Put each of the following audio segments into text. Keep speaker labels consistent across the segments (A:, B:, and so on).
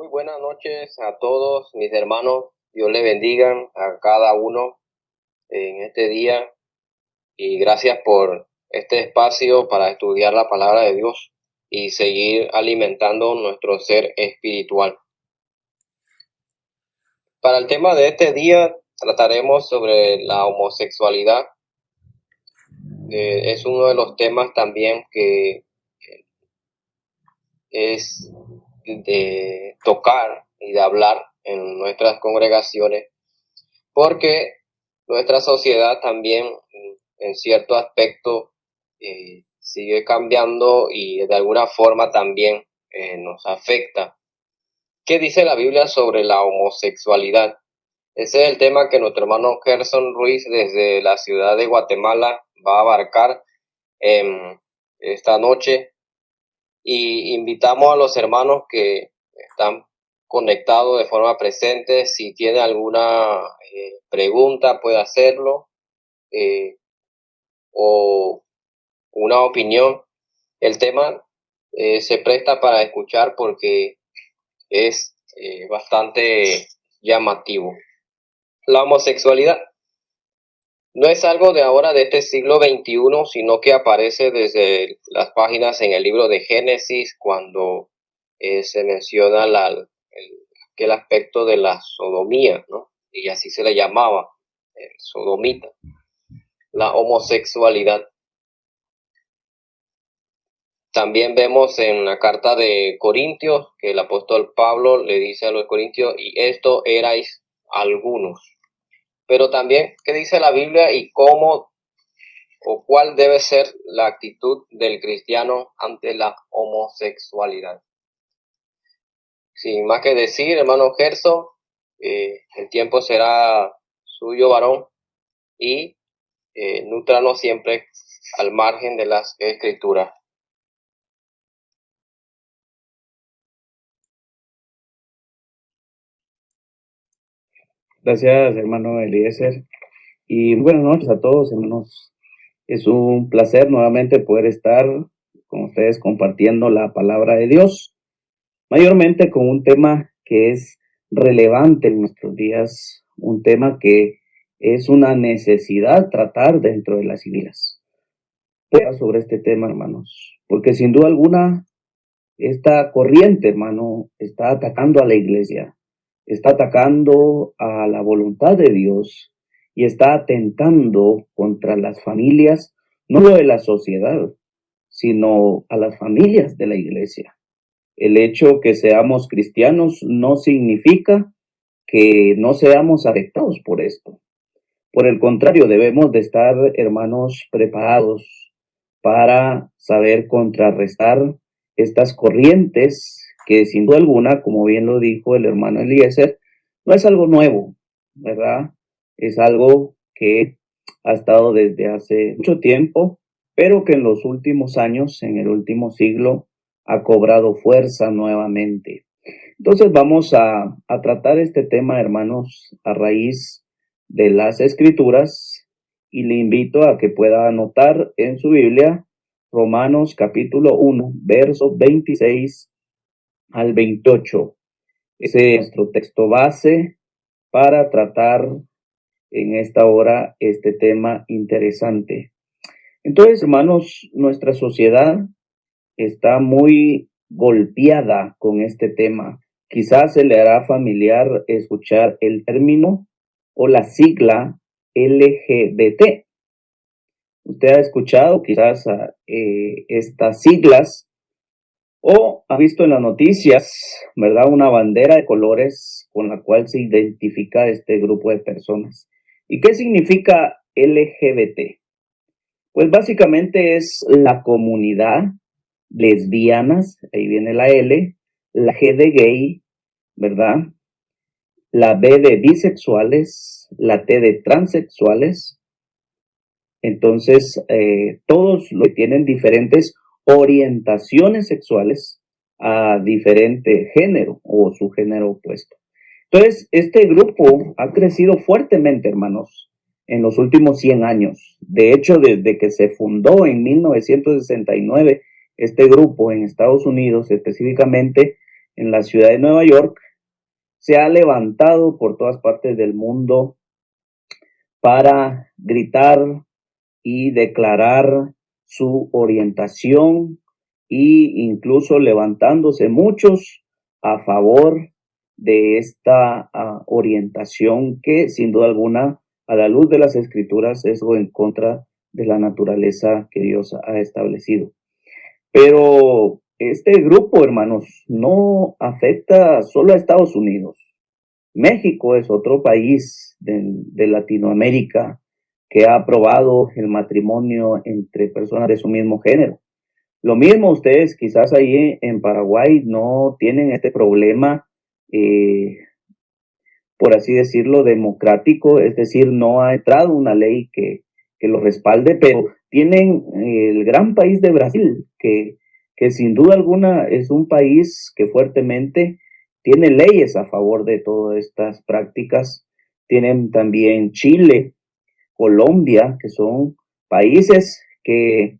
A: buenas noches a todos mis hermanos. Dios le bendiga a cada uno en este día y gracias por este espacio para estudiar la palabra de Dios y seguir alimentando nuestro ser espiritual. Para el tema de este día trataremos sobre la homosexualidad. Es uno de los temas también que es de tocar y de hablar en nuestras congregaciones, porque nuestra sociedad también en cierto aspecto sigue cambiando y de alguna forma también nos afecta. ¿Qué dice la Biblia sobre la homosexualidad? Ese es el tema que nuestro hermano Gerson Ruiz desde la ciudad de Guatemala va a abarcar esta noche. Y invitamos a los hermanos que están conectados de forma presente. Si tiene alguna pregunta puede hacerlo o una opinión. El tema se presta para escuchar porque es bastante llamativo. La homosexualidad no es algo de ahora, de este siglo XXI, sino que aparece desde las páginas en el libro de Génesis, cuando se menciona aquel aspecto de la sodomía, ¿no? Y así se le llamaba, sodomita, la homosexualidad. También vemos en la carta de Corintios que el apóstol Pablo le dice a los corintios, y esto erais algunos. Pero también, ¿qué dice la Biblia y cómo o cuál debe ser la actitud del cristiano ante la homosexualidad? Sin más que decir, hermano Gerson, el tiempo será suyo, varón, y nútranos siempre al margen de las escrituras.
B: Gracias, hermano Eliezer. Y buenas noches a todos, hermanos. Es un placer nuevamente poder estar con ustedes compartiendo la palabra de Dios, mayormente con un tema que es relevante en nuestros días, un tema que es una necesidad tratar dentro de las iglesias. Sobre este tema, hermanos, porque sin duda alguna esta corriente, hermano, está atacando a la iglesia, está atacando a la voluntad de Dios y está atentando contra las familias, no de la sociedad, sino a las familias de la iglesia. El hecho que seamos cristianos no significa que no seamos afectados por esto. Por el contrario, debemos de estar, hermanos, preparados para saber contrarrestar estas corrientes que sin duda alguna, como bien lo dijo el hermano Eliezer, no es algo nuevo, ¿verdad? Es algo que ha estado desde hace mucho tiempo, pero que en los últimos años, en el último siglo, ha cobrado fuerza nuevamente. Entonces vamos a tratar este tema, hermanos, a raíz de las escrituras, y le invito a que pueda anotar en su Biblia Romanos capítulo 1, versos 26 al 28. Ese es nuestro texto base para tratar en esta hora este tema interesante. Entonces, hermanos, nuestra sociedad está muy golpeada con este tema. Quizás se le hará familiar escuchar el término o la sigla LGBT. Usted ha escuchado quizás estas siglas o ha visto en las noticias, ¿verdad?, una bandera de colores con la cual se identifica este grupo de personas. ¿Y qué significa LGBT? Pues básicamente es la comunidad lesbianas, ahí viene la L, la G de gay, ¿verdad? La B de bisexuales, la T de transexuales. Entonces, todos los que tienen diferentes orientaciones sexuales a diferente género o su género opuesto. Entonces, este grupo ha crecido fuertemente, hermanos, en los últimos 100 años. De hecho, desde que se fundó en 1969, este grupo en Estados Unidos, específicamente en la ciudad de Nueva York, se ha levantado por todas partes del mundo para gritar y declarar su orientación e incluso levantándose muchos a favor de esta orientación que sin duda alguna a la luz de las escrituras es en contra de la naturaleza que Dios ha establecido. Pero este grupo, hermanos, no afecta solo a Estados Unidos. México es otro país de Latinoamérica que ha aprobado el matrimonio entre personas de su mismo género. Lo mismo ustedes quizás ahí en Paraguay no tienen este problema, por así decirlo, democrático, es decir, no ha entrado una ley que lo respalde, pero tienen el gran país de Brasil, que sin duda alguna es un país que fuertemente tiene leyes a favor de todas estas prácticas. Tienen también Chile, Colombia, que son países que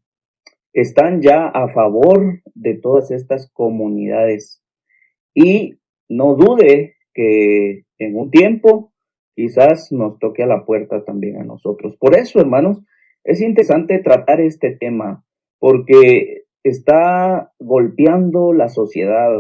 B: están ya a favor de todas estas comunidades. Y no dude que en un tiempo quizás nos toque a la puerta también a nosotros. Por eso, hermanos, es interesante tratar este tema, porque está golpeando la sociedad,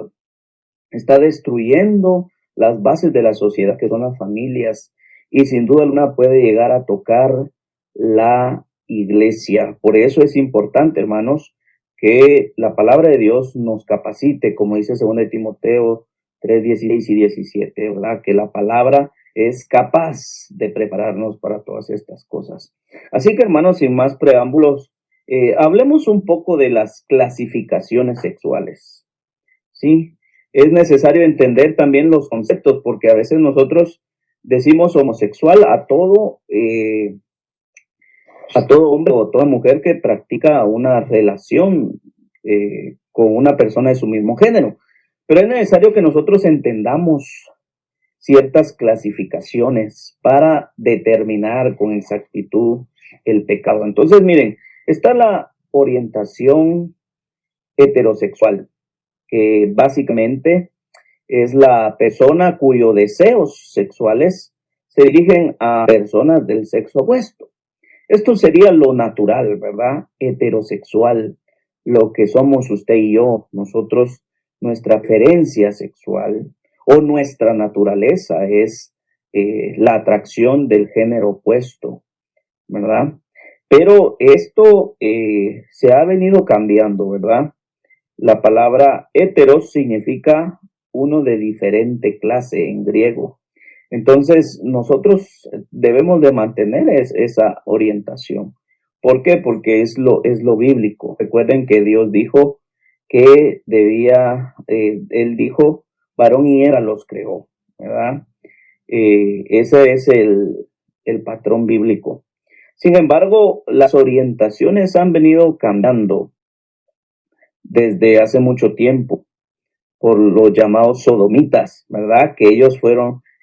B: está destruyendo las bases de la sociedad, que son las familias, y sin duda alguna puede llegar a tocar la iglesia. Por eso es importante, hermanos, que la palabra de Dios nos capacite, como dice 2 Timoteo 3:16 y 17, ¿verdad? Que la palabra es capaz de prepararnos para todas estas cosas. Así que, hermanos, sin más preámbulos, hablemos un poco de las clasificaciones sexuales, ¿sí? Es necesario entender también los conceptos, porque a veces nosotros decimos homosexual a todo hombre o toda mujer que practica una relación con una persona de su mismo género. Pero es necesario que nosotros entendamos ciertas clasificaciones para determinar con exactitud el pecado. Entonces, miren, está la orientación heterosexual, que básicamente es la persona cuyos deseos sexuales se dirigen a personas del sexo opuesto. Esto sería lo natural, ¿verdad? Heterosexual, lo que somos usted y yo, nosotros, nuestra preferencia sexual o nuestra naturaleza es la atracción del género opuesto, ¿verdad? Pero esto se ha venido cambiando, ¿verdad? La palabra heteros significa uno de diferente clase en griego. Entonces, nosotros debemos de mantener esa orientación. ¿Por qué? Porque es lo bíblico. Recuerden que Dios dijo que Él dijo, varón y hembra los creó, ¿verdad? Ese es el patrón bíblico. Sin embargo, las orientaciones han venido cambiando desde hace mucho tiempo por los llamados sodomitas, ¿verdad? Que ellos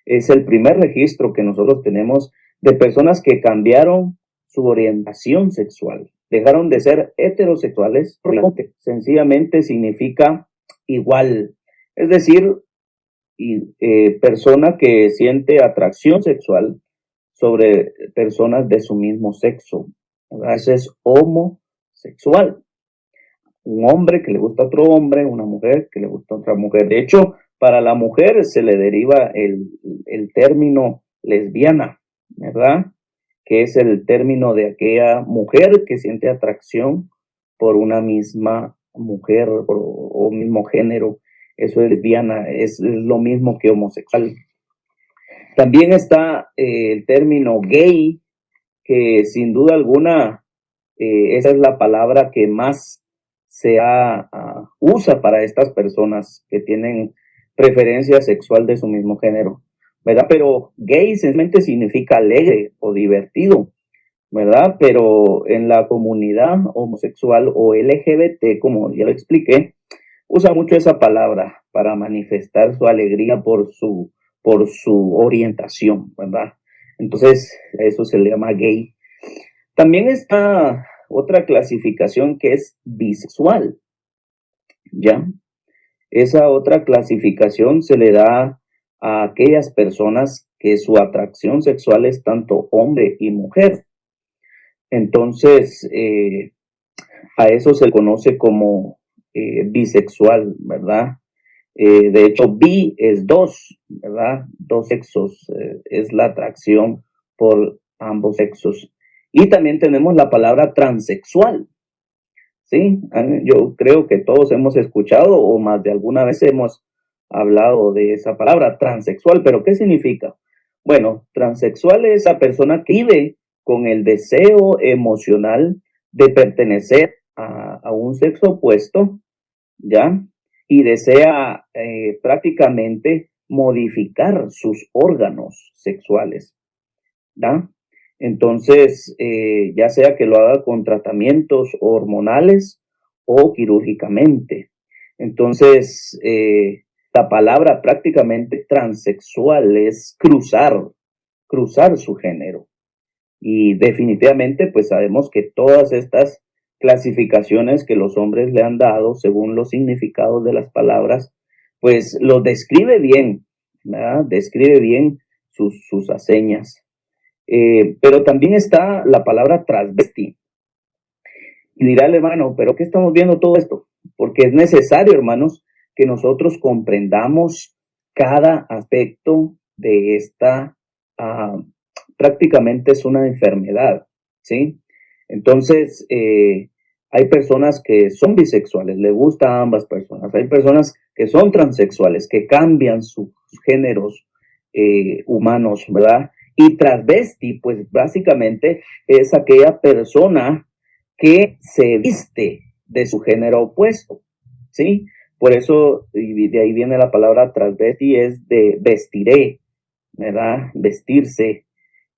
B: es el primer registro que nosotros tenemos de personas que cambiaron su orientación sexual. Dejaron de ser heterosexuales, sencillamente significa igual. Es decir, persona que siente atracción sexual sobre personas de su mismo sexo, ¿verdad? Ese es homosexual. Un hombre que le gusta a otro hombre, una mujer que le gusta a otra mujer. De hecho, para la mujer se le deriva el término lesbiana, ¿verdad? Que es el término de aquella mujer que siente atracción por una misma mujer o mismo género. Eso es lesbiana, es lo mismo que homosexual. También está el término gay, que sin duda alguna esa es la palabra que más se usa para estas personas que tienen preferencia sexual de su mismo género, ¿verdad? Pero gay simplemente significa alegre o divertido, ¿verdad? Pero en la comunidad homosexual o LGBT, como ya lo expliqué, usa mucho esa palabra para manifestar su alegría por su orientación, ¿verdad? Entonces, eso se le llama gay. También está otra clasificación que es bisexual, ¿ya? Esa otra clasificación se le da a aquellas personas que su atracción sexual es tanto hombre y mujer. Entonces, a eso se conoce como bisexual, ¿verdad? De hecho, bi es dos, ¿verdad? Dos sexos, es la atracción por ambos sexos. Y también tenemos la palabra transexual, ¿sí? Yo creo que todos hemos escuchado o más de alguna vez hemos hablado de esa palabra, transexual, pero ¿qué significa? Bueno, transexual es la persona que vive con el deseo emocional de pertenecer a un sexo opuesto, ¿ya? Y desea prácticamente modificar sus órganos sexuales, ¿ya? Entonces, ya sea que lo haga con tratamientos hormonales o quirúrgicamente. Entonces, la palabra prácticamente transexual es cruzar su género. Y definitivamente, pues sabemos que todas estas clasificaciones que los hombres le han dado según los significados de las palabras, pues lo describe bien, ¿verdad? Describe bien sus hazañas. Pero también está la palabra transvesti. Y dirá el hermano, ¿pero qué estamos viendo todo esto? Porque es necesario, hermanos, que nosotros comprendamos cada aspecto de esta, prácticamente es una enfermedad, ¿sí? Entonces, hay personas que son bisexuales, le gusta a ambas personas. Hay personas que son transexuales, que cambian sus géneros humanos, ¿verdad? Y transvesti, pues básicamente es aquella persona que se viste de su género opuesto, ¿sí? Por eso, y de ahí viene la palabra transvesti, es de vestiré, ¿verdad? Vestirse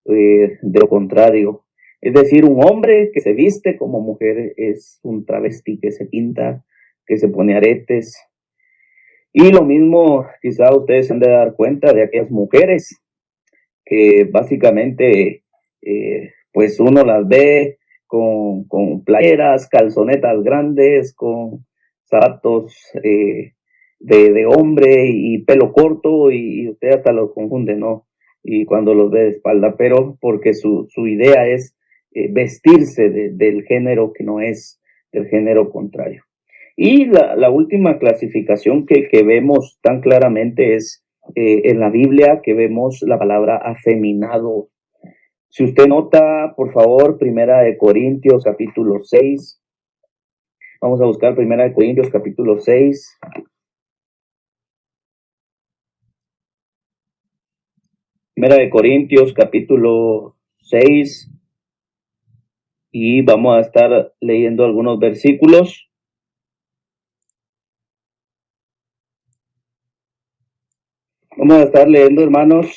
B: de lo contrario. Es decir, un hombre que se viste como mujer es un travesti, que se pinta, que se pone aretes. Y lo mismo, quizá ustedes se han de dar cuenta de aquellas mujeres que básicamente, pues uno las ve con playeras, calzonetas grandes, con zapatos de hombre y pelo corto y usted hasta los confunde, ¿no? Y cuando los ve de espalda, pero porque su idea es vestirse del género que no es del género contrario. Y la última clasificación que vemos tan claramente es en la Biblia, que vemos la palabra afeminado. Si usted nota, por favor, Primera de Corintios capítulo 6. Vamos a buscar Primera de Corintios capítulo 6. Primera de Corintios capítulo 6. Y vamos a estar leyendo algunos versículos. Vamos a estar leyendo, hermanos,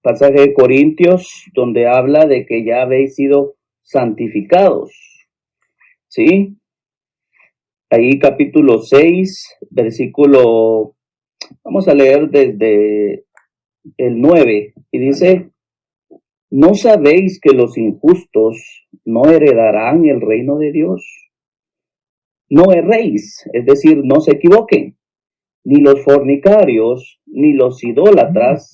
B: pasaje de Corintios, donde habla de que ya habéis sido santificados, ¿sí? Ahí capítulo 6, versículo, vamos a leer desde el 9, y dice, ¿no sabéis que los injustos no heredarán el reino de Dios? No erréis, es decir, no se equivoquen, ni los fornicarios, ni los idólatras,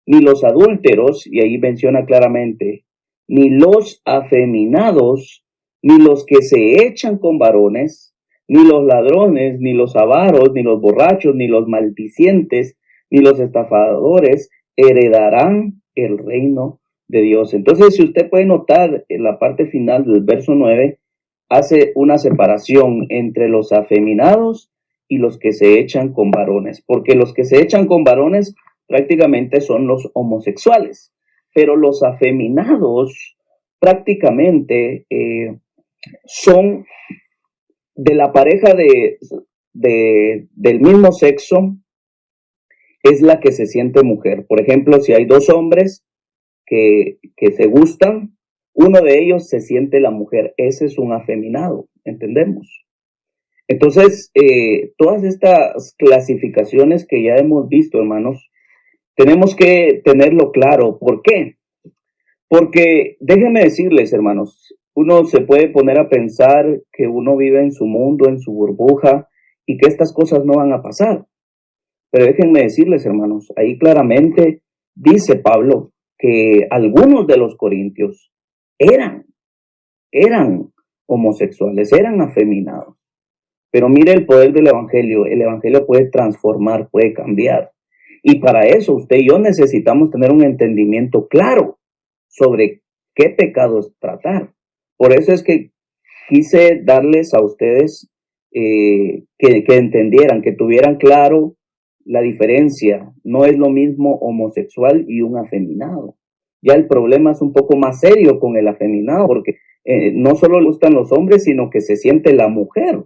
B: ni los adúlteros, y ahí menciona claramente, ni los afeminados, ni los que se echan con varones, ni los ladrones, ni los avaros, ni los borrachos, ni los maldicientes, ni los estafadores heredarán el reino de Dios. Entonces, si usted puede notar en la parte final del verso 9, hace una separación entre los afeminados y los que se echan con varones, porque los que se echan con varones prácticamente son los homosexuales, pero los afeminados prácticamente son de la pareja del mismo sexo, es la que se siente mujer. Por ejemplo, si hay dos hombres que se gustan, uno de ellos se siente la mujer, ese es un afeminado, ¿entendemos? Entonces, todas estas clasificaciones que ya hemos visto, hermanos, tenemos que tenerlo claro. ¿Por qué? Porque déjenme decirles, hermanos, uno se puede poner a pensar que uno vive en su mundo, en su burbuja, y que estas cosas no van a pasar. Pero déjenme decirles, hermanos, ahí claramente dice Pablo que algunos de los corintios eran homosexuales, eran afeminados. Pero mire el poder del evangelio puede transformar, puede cambiar. Y para eso usted y yo necesitamos tener un entendimiento claro sobre qué pecados tratar. Por eso es que quise darles a ustedes que entendieran, que tuvieran claro la diferencia. No es lo mismo homosexual y un afeminado. Ya el problema es un poco más serio con el afeminado, porque no solo le gustan los hombres, sino que se siente la mujer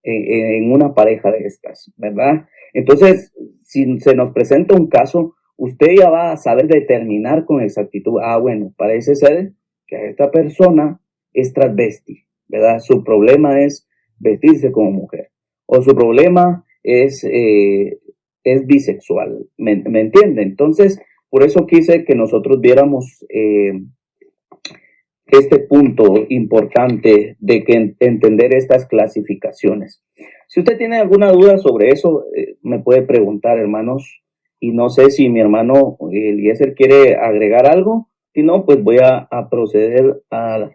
B: en una pareja de estas, ¿verdad? Entonces, si se nos presenta un caso, usted ya va a saber determinar con exactitud, bueno, parece ser que a esta persona es transvesti, ¿verdad? Su problema es vestirse como mujer, o su problema es bisexual, ¿me entiende? Entonces, por eso quise que nosotros viéramos este punto importante de que entender estas clasificaciones. Si usted tiene alguna duda sobre eso, me puede preguntar, hermanos, y no sé si mi hermano Eliezer quiere agregar algo. Si no, pues voy a proceder a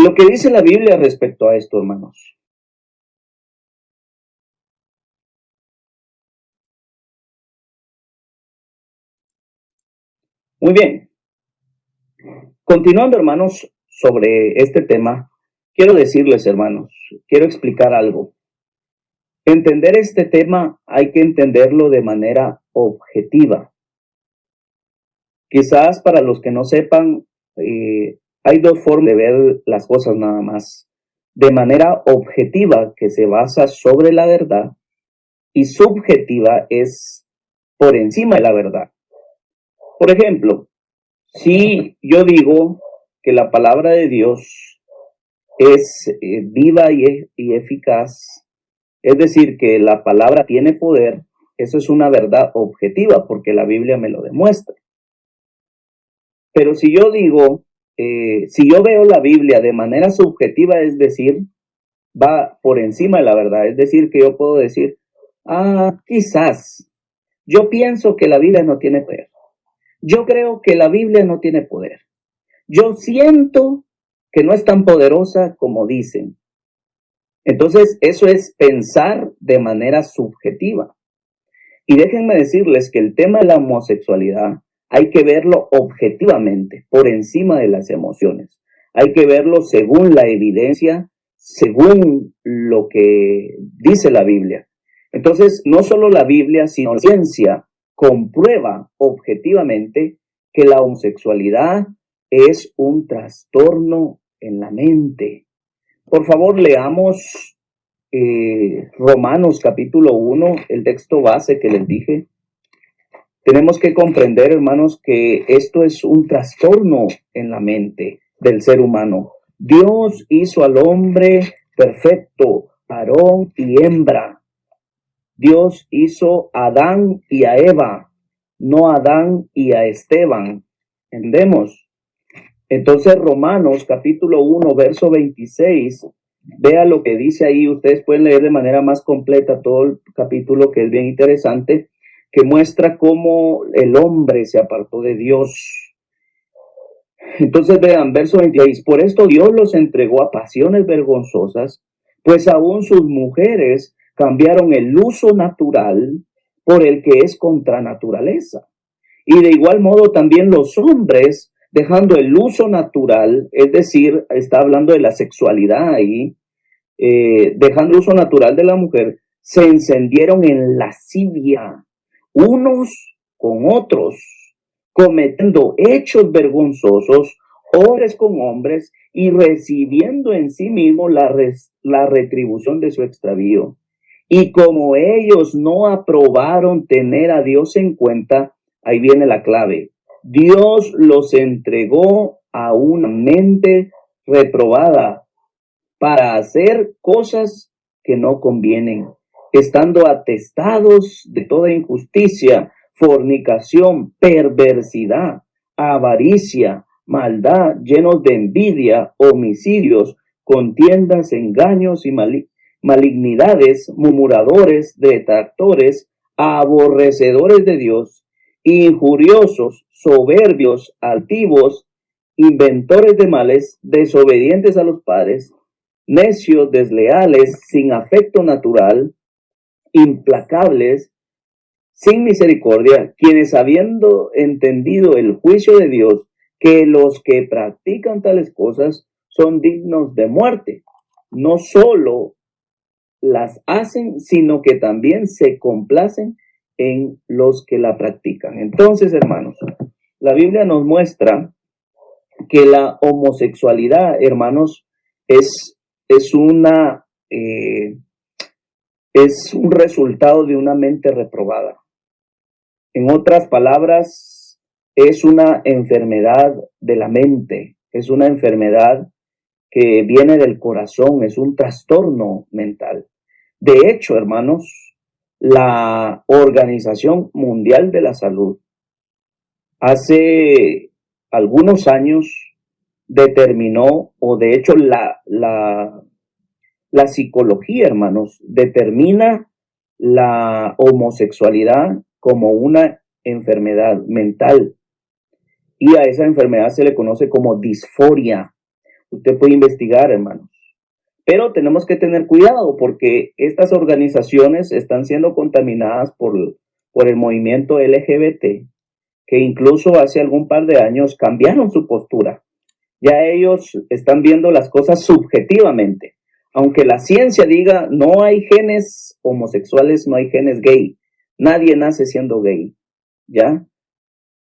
B: lo que dice la Biblia respecto a esto, hermanos. Muy bien. Continuando, hermanos, sobre este tema, quiero decirles, hermanos, quiero explicar algo. Entender este tema hay que entenderlo de manera objetiva. Quizás para los que no sepan, hay dos formas de ver las cosas nada más. De manera objetiva, que se basa sobre la verdad, y subjetiva es por encima de la verdad. Por ejemplo, si yo digo que la palabra de Dios es viva y eficaz, es decir, que la palabra tiene poder, eso es una verdad objetiva porque la Biblia me lo demuestra. Pero si yo digo, si yo veo la Biblia de manera subjetiva, es decir, va por encima de la verdad, es decir, que yo puedo decir, quizás, yo pienso que la Biblia no tiene poder. Yo creo que la Biblia no tiene poder. Yo siento que no es tan poderosa como dicen. Entonces, eso es pensar de manera subjetiva. Y déjenme decirles que el tema de la homosexualidad hay que verlo objetivamente, por encima de las emociones. Hay que verlo según la evidencia, según lo que dice la Biblia. Entonces, no solo la Biblia, sino la ciencia comprueba objetivamente que la homosexualidad es un trastorno en la mente. Por favor, leamos Romanos capítulo 1, el texto base que les dije. Tenemos que comprender, hermanos, que esto es un trastorno en la mente del ser humano. Dios hizo al hombre perfecto, varón y hembra. Dios hizo a Adán y a Eva, no a Adán y a Esteban. ¿Entendemos? Entonces, Romanos capítulo 1, verso 26, vea lo que dice ahí. Ustedes pueden leer de manera más completa todo el capítulo, que es bien interesante, que muestra cómo el hombre se apartó de Dios. Entonces vean, verso 26, por esto Dios los entregó a pasiones vergonzosas, pues aún sus mujeres cambiaron el uso natural por el que es contra naturaleza. Y de igual modo también los hombres, dejando el uso natural, es decir, está hablando de la sexualidad ahí, dejando el uso natural de la mujer, se encendieron en lascivia unos con otros, cometiendo hechos vergonzosos, hombres con hombres, y recibiendo en sí mismo la retribución de su extravío. Y como ellos no aprobaron tener a Dios en cuenta, ahí viene la clave, Dios los entregó a una mente reprobada para hacer cosas que no convienen, estando atestados de toda injusticia, fornicación, perversidad, avaricia, maldad, llenos de envidia, homicidios, contiendas, engaños y malignidades, murmuradores, detractores, aborrecedores de Dios, injuriosos, soberbios, altivos, inventores de males, desobedientes a los padres, necios, desleales, sin afecto natural, implacables, sin misericordia, quienes habiendo entendido el juicio de Dios, que los que practican tales cosas son dignos de muerte, no solo las hacen, sino que también se complacen en los que la practican. Entonces, hermanos, la Biblia nos muestra que la homosexualidad, hermanos, es un resultado de una mente reprobada. En otras palabras, es una enfermedad de la mente, es una enfermedad que viene del corazón, es un trastorno mental. De hecho, hermanos, la Organización Mundial de la Salud hace algunos años determinó, o de hecho la psicología, hermanos, determina la homosexualidad como una enfermedad mental. Y a esa enfermedad se le conoce como disforia. Usted puede investigar, hermanos. Pero tenemos que tener cuidado porque estas organizaciones están siendo contaminadas por el movimiento LGBT, que incluso hace algún par de años cambiaron su postura. Ya ellos están viendo las cosas subjetivamente. Aunque la ciencia diga no hay genes homosexuales, no hay genes gay. Nadie nace siendo gay, ¿ya?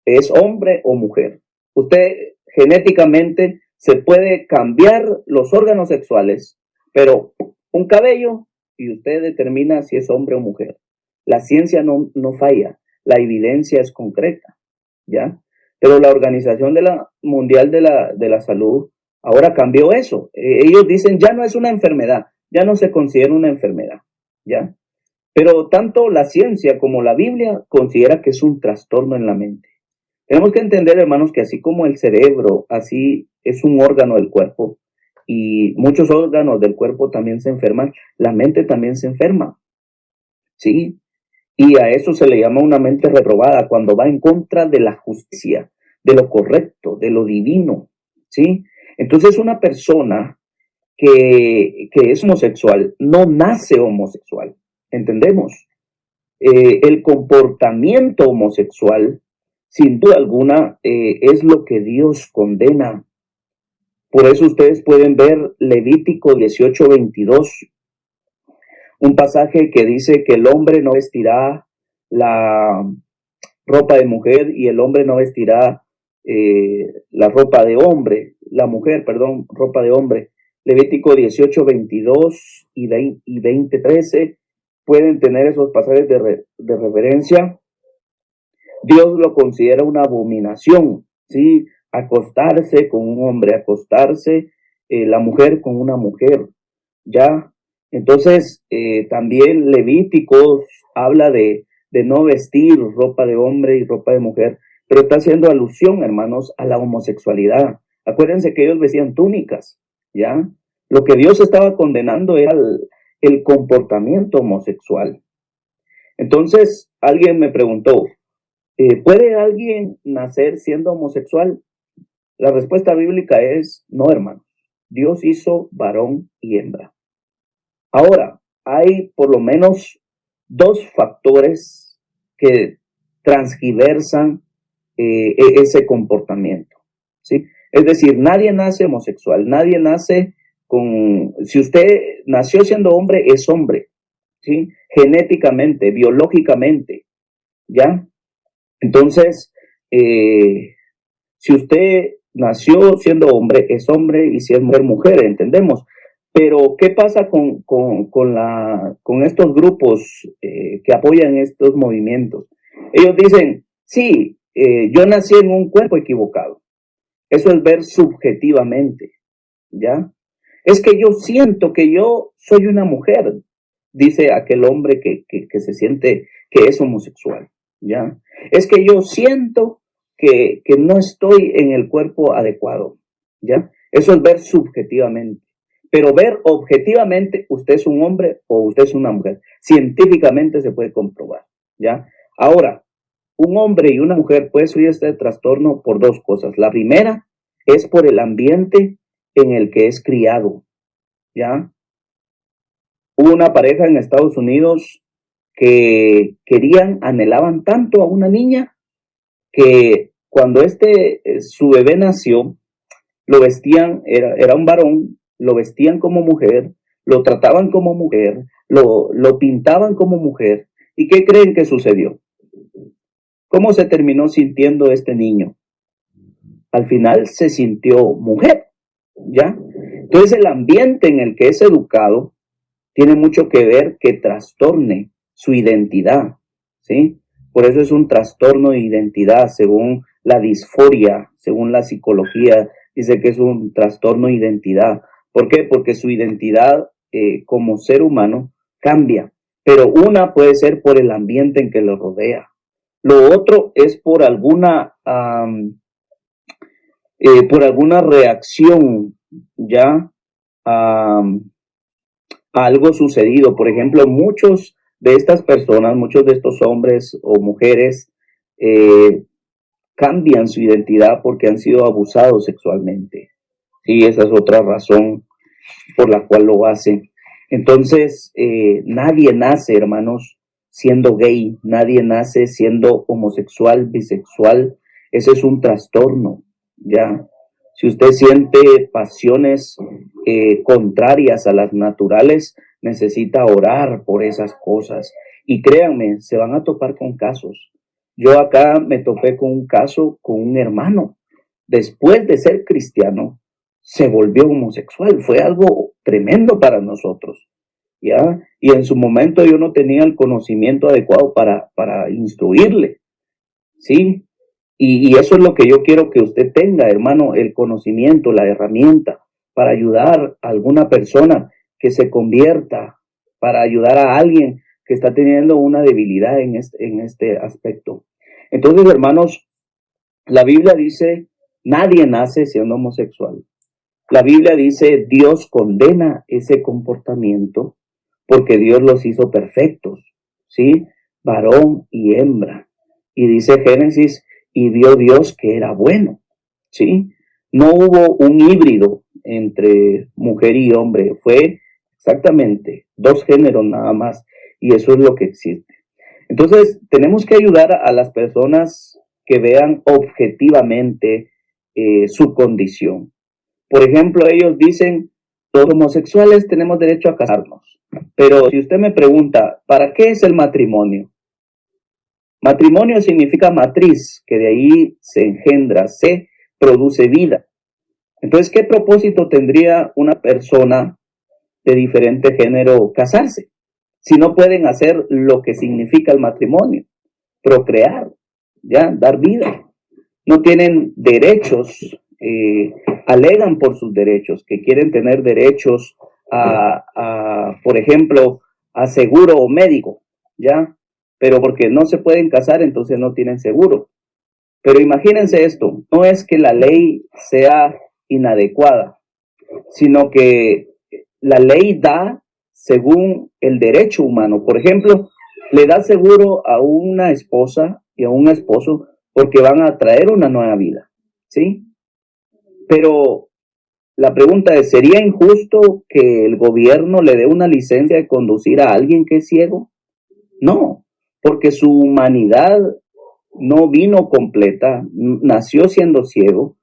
B: Es hombre o mujer. Usted genéticamente se puede cambiar los órganos sexuales, pero un cabello y usted determina si es hombre o mujer. La ciencia no falla, la evidencia es concreta, ¿ya? Pero la Organización Mundial de la Salud ahora cambió eso. Ellos dicen ya no es una enfermedad, ya no se considera una enfermedad, ¿ya? Pero tanto la ciencia como la Biblia considera que es un trastorno en la mente. Tenemos que entender, hermanos, que así como el cerebro, así es un órgano del cuerpo y muchos órganos del cuerpo también se enferman, la mente también se enferma, ¿sí? Y a eso se le llama una mente reprobada, cuando va en contra de la justicia, de lo correcto, de lo divino, ¿sí? Entonces una persona que es homosexual no nace homosexual, ¿entendemos? El comportamiento homosexual, sin duda alguna, es lo que Dios condena. Por eso ustedes pueden ver Levítico 18:22, un pasaje que dice que el hombre no vestirá la ropa de mujer y el hombre no vestirá la ropa de hombre, la mujer, perdón, ropa de hombre. Levítico 18:22 y 20:13 pueden tener esos pasajes de referencia. Dios lo considera una abominación, ¿sí? Acostarse con un hombre, acostarse la mujer con una mujer, ¿ya? Entonces, también Levíticos habla de no vestir ropa de hombre y ropa de mujer, pero está haciendo alusión, hermanos, a la homosexualidad. Acuérdense que ellos vestían túnicas, ¿ya? Lo que Dios estaba condenando era el comportamiento homosexual. Entonces, alguien me preguntó, ¿puede alguien nacer siendo homosexual? La respuesta bíblica es no, hermano. Dios hizo varón y hembra. Ahora, hay por lo menos dos factores que transgiversan ese comportamiento, ¿sí? Es decir, nadie nace homosexual, nadie nace si usted nació siendo hombre, es hombre, ¿sí? Genéticamente, biológicamente, ¿ya? Entonces, si usted nació siendo hombre, es hombre, y si es mujer, mujer, entendemos. Pero, ¿qué pasa con estos grupos que apoyan estos movimientos? Ellos dicen, sí, yo nací en un cuerpo equivocado. Eso es ver subjetivamente, ¿ya? Es que yo siento que yo soy una mujer, dice aquel hombre que se siente que es homosexual, ¿ya? Es que yo siento que no estoy en el cuerpo adecuado, ¿ya? Eso es ver subjetivamente. pero ver objetivamente usted es un hombre o usted es una mujer. Científicamente se puede comprobar, ¿ya? Ahora, un hombre y una mujer puede sufrir este trastorno por dos cosas. La primera es por el ambiente en el que es criado, ¿ya? Hubo una pareja en Estados Unidos que anhelaban tanto a una niña que cuando su bebé nació, lo vestían, era un varón, lo vestían como mujer, lo trataban como mujer, lo pintaban como mujer. ¿Y qué creen que sucedió? ¿Cómo se terminó sintiendo este niño? Al final se sintió mujer, ¿ya? Entonces el ambiente en el que es educado tiene mucho que ver que trastorne su identidad, ¿sí? Por eso es un trastorno de identidad, según la disforia, según la psicología, dice que es un trastorno de identidad. ¿Por qué? Porque su identidad como ser humano cambia, pero una puede ser por el ambiente en que lo rodea. Lo otro es por alguna reacción ya a algo sucedido. Por ejemplo, muchos de estas personas, muchos de estos hombres o mujeres cambian su identidad porque han sido abusados sexualmente. Y esa es otra razón por la cual lo hacen. Entonces, nadie nace, hermanos, siendo gay, nadie nace siendo homosexual, bisexual. Ese es un trastorno, ¿ya? Si usted siente pasiones contrarias a las naturales, necesita orar por esas cosas. Y créanme, se van a topar con casos. Yo acá me topé con un caso con un hermano. Después de ser cristiano, se volvió homosexual. Fue algo tremendo para nosotros, ¿ya? Y en su momento yo no tenía el conocimiento adecuado para instruirle, ¿sí? Y eso es lo que yo quiero que usted tenga, hermano, el conocimiento, la herramienta para ayudar a alguna persona que se convierta, para ayudar a alguien que está teniendo una debilidad en este aspecto. Entonces, hermanos, la Biblia dice, nadie nace siendo homosexual. La Biblia dice, Dios condena ese comportamiento porque Dios los hizo perfectos, ¿sí? Varón y hembra. Y dice Génesis, y vio Dios que era bueno, ¿sí? No hubo un híbrido entre mujer y hombre, fue exactamente dos géneros nada más, y eso es lo que existe. Entonces, tenemos que ayudar a las personas que vean objetivamente su condición. Por ejemplo, ellos dicen, los homosexuales tenemos derecho a casarnos. Pero si usted me pregunta, ¿para qué es el matrimonio? Matrimonio significa matriz, que de ahí se engendra, se produce vida. Entonces, ¿qué propósito tendría una persona de diferente género casarse? Si no pueden hacer lo que significa el matrimonio, procrear, ya, dar vida. No tienen derechos, alegan por sus derechos, que quieren tener derechos por ejemplo, a seguro médico, ¿ya? Pero porque no se pueden casar, entonces no tienen seguro. Pero imagínense esto, no es que la ley sea inadecuada, sino que la ley da según el derecho humano. Por ejemplo, le da seguro a una esposa y a un esposo porque van a traer una nueva vida, ¿sí? Pero la pregunta es, ¿sería injusto que el gobierno le dé una licencia de conducir a alguien que es ciego? No, porque su humanidad no vino completa, nació siendo ciego,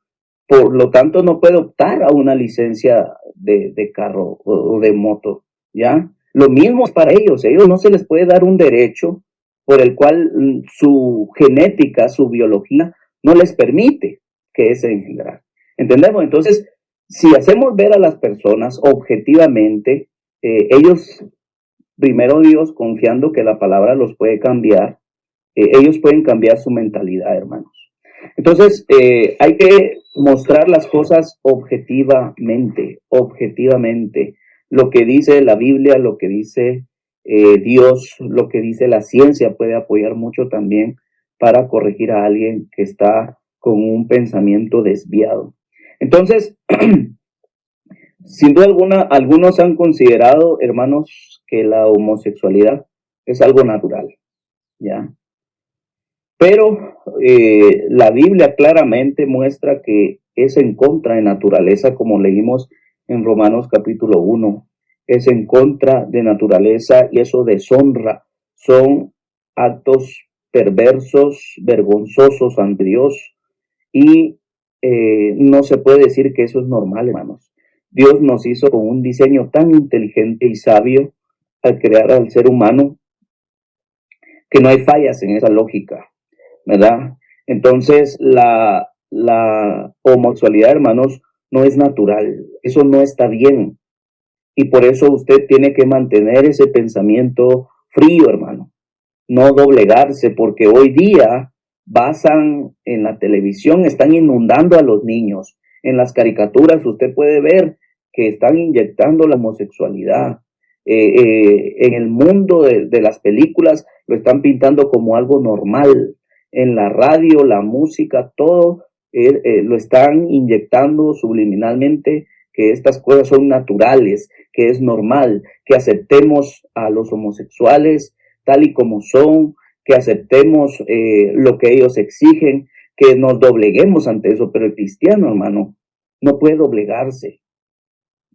B: por lo tanto no puede optar a una licencia de carro o de moto, ¿ya? Lo mismo es para ellos no se les puede dar un derecho por el cual su genética, su biología, no les permite que ese engendrar. ¿Entendemos? Entonces, si hacemos ver a las personas objetivamente, ellos, primero Dios, confiando que la palabra los puede cambiar, ellos pueden cambiar su mentalidad, hermanos. Entonces, hay que mostrar las cosas objetivamente, Lo que dice la Biblia, lo que dice Dios, lo que dice la ciencia puede apoyar mucho también para corregir a alguien que está con un pensamiento desviado. Entonces, Sin duda alguna, algunos han considerado, hermanos, que la homosexualidad es algo natural, ¿ya? Pero la Biblia claramente muestra que es en contra de naturaleza, como leímos en Romanos capítulo 1, es en contra de naturaleza y eso deshonra. Son actos perversos, vergonzosos ante Dios y no se puede decir que eso es normal, hermanos. Dios nos hizo con un diseño tan inteligente y sabio al crear al ser humano que no hay fallas en esa lógica, ¿verdad? Entonces, la homosexualidad, hermanos, no es natural, eso no está bien. Y por eso usted tiene que mantener ese pensamiento frío, hermano. No doblegarse, porque hoy día basan en la televisión, están inundando a los niños. En las caricaturas usted puede ver que están inyectando la homosexualidad. En el mundo de las películas lo están pintando como algo normal. En la radio, la música, todo lo están inyectando subliminalmente, que estas cosas son naturales, que es normal, que aceptemos a los homosexuales tal y como son, que aceptemos lo que ellos exigen, que nos dobleguemos ante eso. Pero el cristiano, hermano, no puede doblegarse.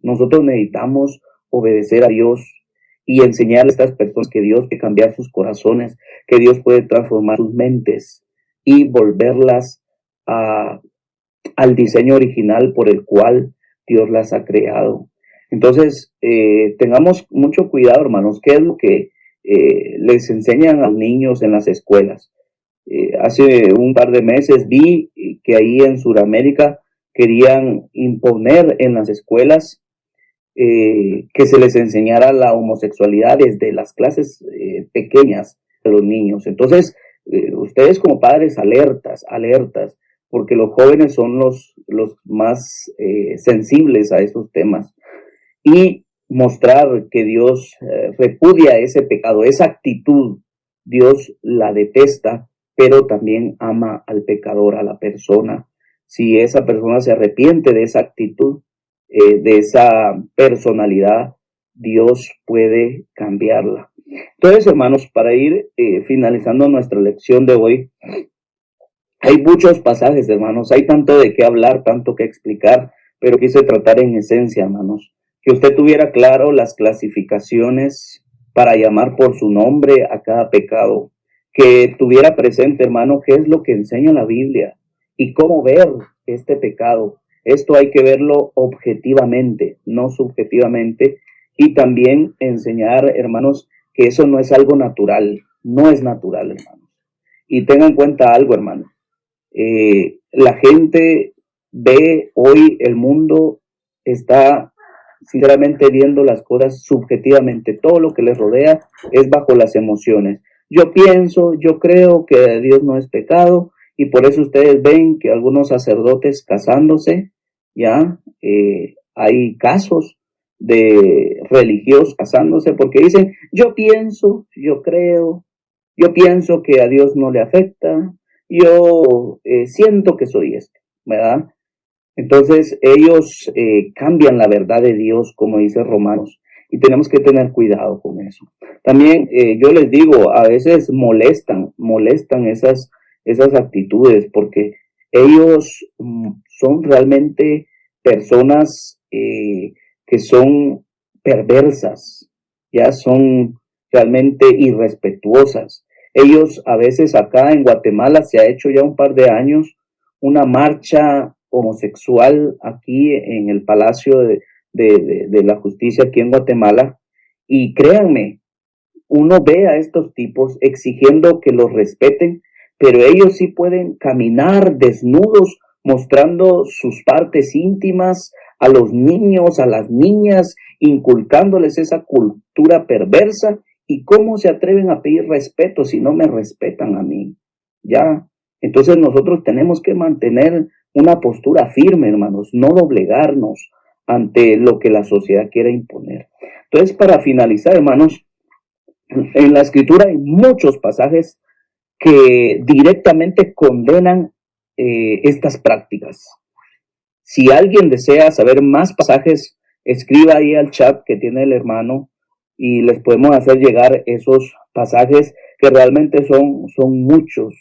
B: Nosotros necesitamos obedecer a Dios y enseñar a estas personas que Dios puede cambiar sus corazones, que Dios puede transformar sus mentes y volverlas al diseño original por el cual Dios las ha creado. Entonces, tengamos mucho cuidado, hermanos. ¿Qué es lo que les enseñan a los niños en las escuelas? Hace un par de meses vi que ahí en Sudamérica querían imponer en las escuelas que se les enseñara la homosexualidad desde las clases pequeñas de los niños. Entonces, ustedes como padres alertas, porque los jóvenes son los más sensibles a estos temas. Y mostrar que Dios repudia ese pecado, esa actitud, Dios la detesta, pero también ama al pecador, a la persona. Si esa persona se arrepiente de esa actitud, de esa personalidad, Dios puede cambiarla. Entonces, hermanos, para ir finalizando nuestra lección de hoy, hay muchos pasajes, hermanos, hay tanto de qué hablar, tanto que explicar, pero quise tratar en esencia, hermanos, que usted tuviera claro las clasificaciones para llamar por su nombre a cada pecado, que tuviera presente, hermano, qué es lo que enseña la Biblia y cómo ver este pecado. Esto hay que verlo objetivamente, no subjetivamente, y también enseñar, hermanos, que eso no es algo natural, no es natural, hermanos. Y tenga en cuenta algo, hermano. La gente ve hoy el mundo, está sinceramente viendo las cosas subjetivamente. Todo lo que les rodea es bajo las emociones. Yo pienso, yo creo que Dios no es pecado y por eso ustedes ven que algunos sacerdotes casándose, ya hay casos de religiosos casándose porque dicen, yo pienso, yo creo, yo pienso que a Dios no le afecta, yo siento que soy esto, ¿verdad? Entonces ellos cambian la verdad de Dios, como dice Romanos, y tenemos que tener cuidado con eso. También yo les digo, a veces molestan esas actitudes, porque ellos son realmente personas que son perversas, ya son realmente irrespetuosas. Ellos a veces acá en Guatemala se ha hecho ya un par de años una marcha homosexual aquí en el Palacio de la Justicia aquí en Guatemala. Y créanme, uno ve a estos tipos exigiendo que los respeten, pero ellos sí pueden caminar desnudos, mostrando sus partes íntimas a los niños, a las niñas, inculcándoles esa cultura perversa. ¿Y cómo se atreven a pedir respeto si no me respetan a mí? Ya, entonces nosotros tenemos que mantener una postura firme, hermanos, no doblegarnos ante lo que la sociedad quiera imponer. Entonces, para finalizar, hermanos, en la escritura hay muchos pasajes que directamente condenan estas prácticas. Si alguien desea saber más pasajes escriba ahí al chat que tiene el hermano y les podemos hacer llegar esos pasajes que realmente son muchos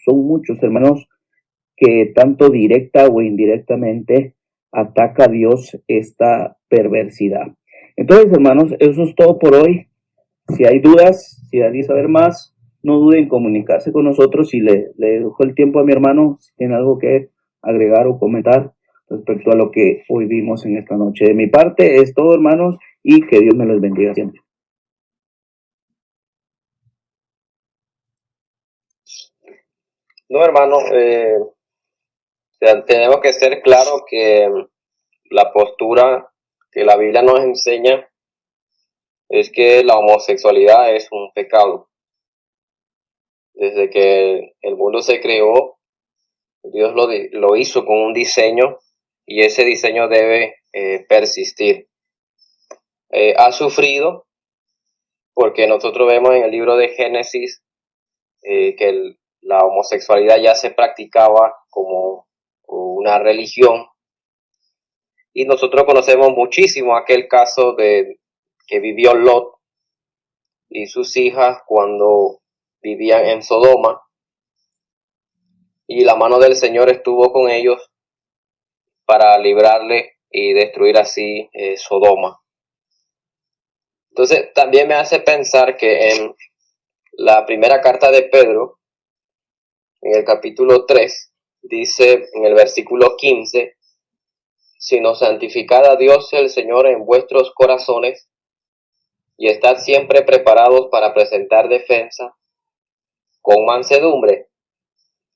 B: hermanos, que tanto directa o indirectamente ataca a Dios esta perversidad. Entonces, hermanos, eso es todo por hoy. Si hay dudas, si alguien saber más, no duden en comunicarse con nosotros y le dejo el tiempo a mi hermano si tiene algo que agregar o comentar respecto a lo que hoy vimos en esta noche. De mi parte es todo, hermanos, y que Dios me los bendiga siempre.
A: No, hermano, tenemos que ser claros que la postura que la Biblia nos enseña es que la homosexualidad es un pecado. Desde que el mundo se creó, Dios lo hizo con un diseño y ese diseño debe persistir. Ha sufrido porque nosotros vemos en el libro de Génesis que la homosexualidad ya se practicaba como una religión, y nosotros conocemos muchísimo aquel caso de que vivió Lot y sus hijas cuando vivían en Sodoma, y la mano del Señor estuvo con ellos para librarle y destruir así Sodoma. Entonces también me hace pensar que en la primera carta de Pedro, en el capítulo 3, dice en el versículo 15, sino santificad a Dios el Señor en vuestros corazones y estad siempre preparados para presentar defensa con mansedumbre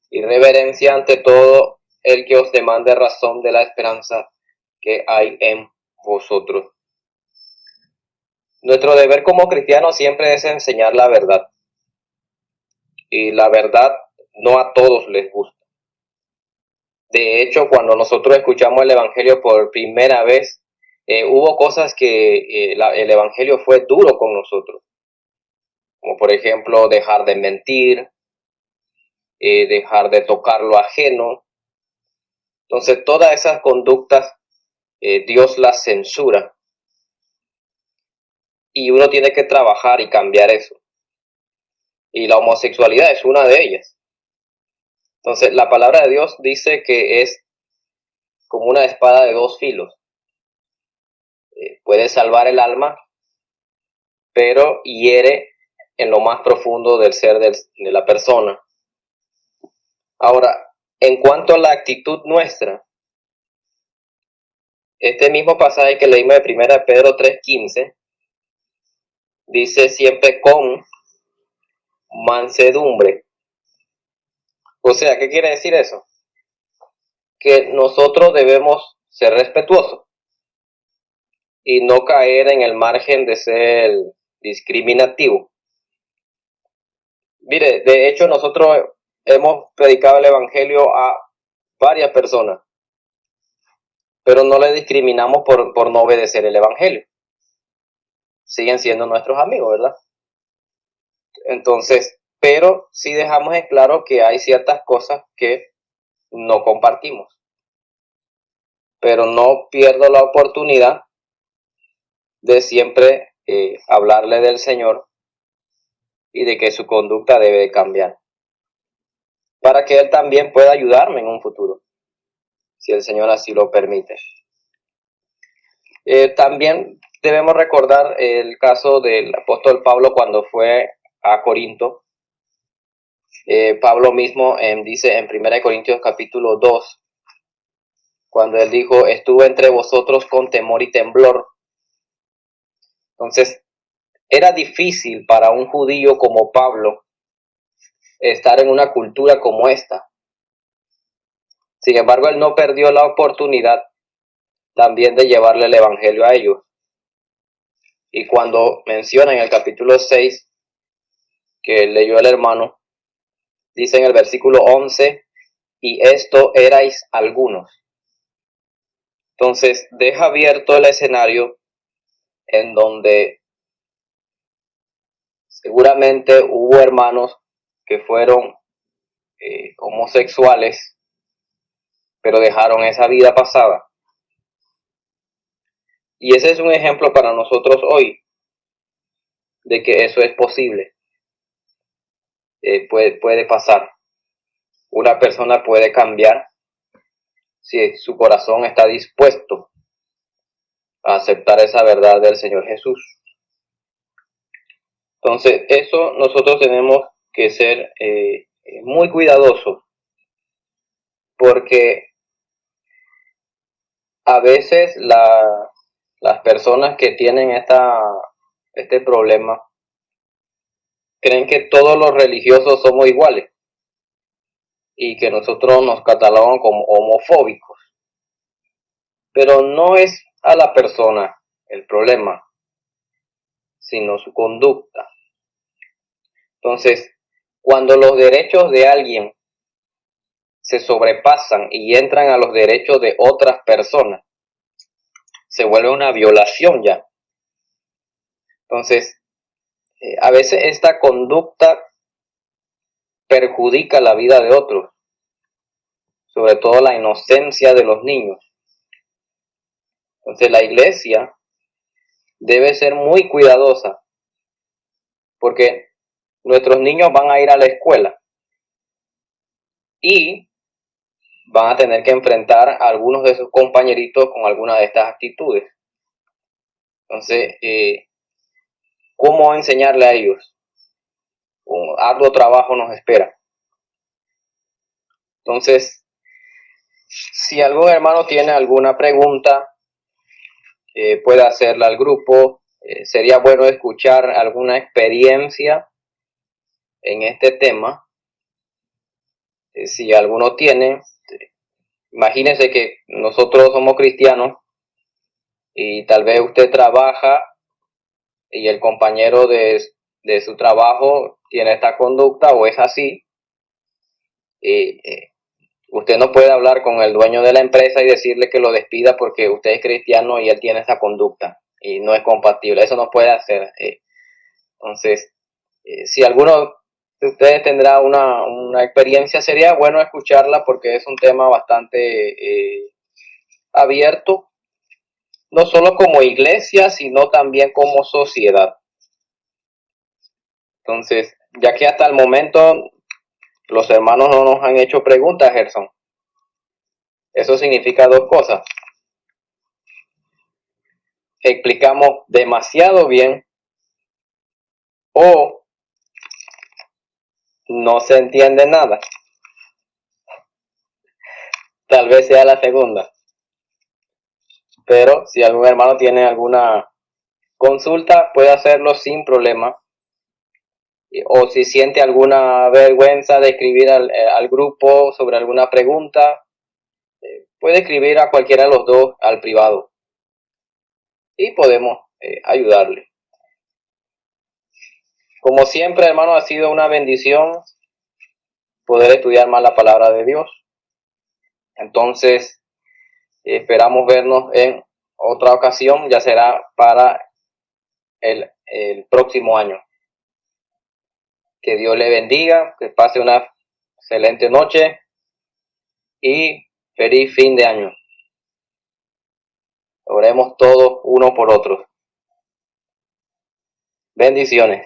A: y reverencia ante todo el que os demande razón de la esperanza que hay en vosotros. Nuestro deber como cristianos siempre es enseñar la verdad, y la verdad no a todos les gusta. De hecho, cuando nosotros escuchamos el Evangelio por primera vez, hubo cosas que el Evangelio fue duro con nosotros, como por ejemplo dejar de mentir, dejar de tocar lo ajeno. Entonces todas esas conductas Dios las censura, y uno tiene que trabajar y cambiar eso. Y la homosexualidad es una de ellas. Entonces la palabra de Dios dice que es como una espada de dos filos. Puede salvar el alma, pero hiere en lo más profundo del ser de la persona. Ahora, en cuanto a la actitud nuestra, este mismo pasaje que leímos de 1 Pedro 3:15 dice siempre con mansedumbre. O sea, ¿qué quiere decir eso? Que nosotros debemos ser respetuosos y no caer en el margen de ser discriminativo. Mire, de hecho nosotros hemos predicado el Evangelio a varias personas, pero no le discriminamos por no obedecer el Evangelio. Siguen siendo nuestros amigos, ¿verdad? Entonces, pero sí dejamos en claro que hay ciertas cosas que no compartimos. Pero no pierdo la oportunidad de siempre hablarle del Señor y de que su conducta debe cambiar, para que Él también pueda ayudarme en un futuro, si el Señor así lo permite. También debemos recordar el caso del apóstol Pablo cuando fue a Corinto. Pablo mismo dice en 1 Corintios capítulo 2, cuando él dijo, estuve entre vosotros con temor y temblor. Entonces, era difícil para un judío como Pablo estar en una cultura como esta. Sin embargo, él no perdió la oportunidad también de llevarle el Evangelio a ellos. Y cuando menciona en el capítulo 6 que leyó el hermano, dice en el versículo 11, y esto erais algunos. Entonces deja abierto el escenario en donde seguramente hubo hermanos que fueron homosexuales, pero dejaron esa vida pasada. Y ese es un ejemplo para nosotros hoy de que eso es posible. Puede pasar. Una persona puede cambiar si su corazón está dispuesto a aceptar esa verdad del Señor Jesús. Entonces, eso nosotros tenemos que ser muy cuidadosos, porque a veces las personas que tienen este problema creen que todos los religiosos somos iguales y que nosotros nos catalogan como homofóbicos. Pero no es a la persona el problema, sino su conducta. Entonces, cuando los derechos de alguien se sobrepasan y entran a los derechos de otras personas, se vuelve una violación ya. Entonces, a veces esta conducta perjudica la vida de otros, sobre todo la inocencia de los niños. Entonces, la iglesia debe ser muy cuidadosa, porque nuestros niños van a ir a la escuela y van a tener que enfrentar a algunos de sus compañeritos con alguna de estas actitudes. Entonces, ¿cómo enseñarle a ellos? Un arduo trabajo nos espera. Entonces, si algún hermano tiene alguna pregunta, puede hacerla al grupo. Sería bueno escuchar alguna experiencia en este tema. Si alguno tiene, imagínense que nosotros somos cristianos y tal vez usted trabaja y el compañero de su trabajo tiene esta conducta o es así. Usted no puede hablar con el dueño de la empresa y decirle que lo despida porque usted es cristiano y él tiene esa conducta y no es compatible. Eso no puede hacer. Entonces, si alguno de ustedes tendrá una experiencia, sería bueno escucharla porque es un tema bastante abierto, no solo como iglesia, sino también como sociedad. Entonces, ya que hasta el momento los hermanos no nos han hecho preguntas, Gerson, eso significa dos cosas. Explicamos demasiado bien o no se entiende nada. Tal vez sea la segunda. Pero si algún hermano tiene alguna consulta, puede hacerlo sin problema. O si siente alguna vergüenza de escribir al grupo sobre alguna pregunta, puede escribir a cualquiera de los dos al privado. Y podemos ayudarle. Como siempre, hermano, ha sido una bendición poder estudiar más la palabra de Dios. Entonces, esperamos vernos en otra ocasión, ya será para el próximo año. Que Dios le bendiga, que pase una excelente noche y feliz fin de año. Oremos todos uno por otro. Bendiciones.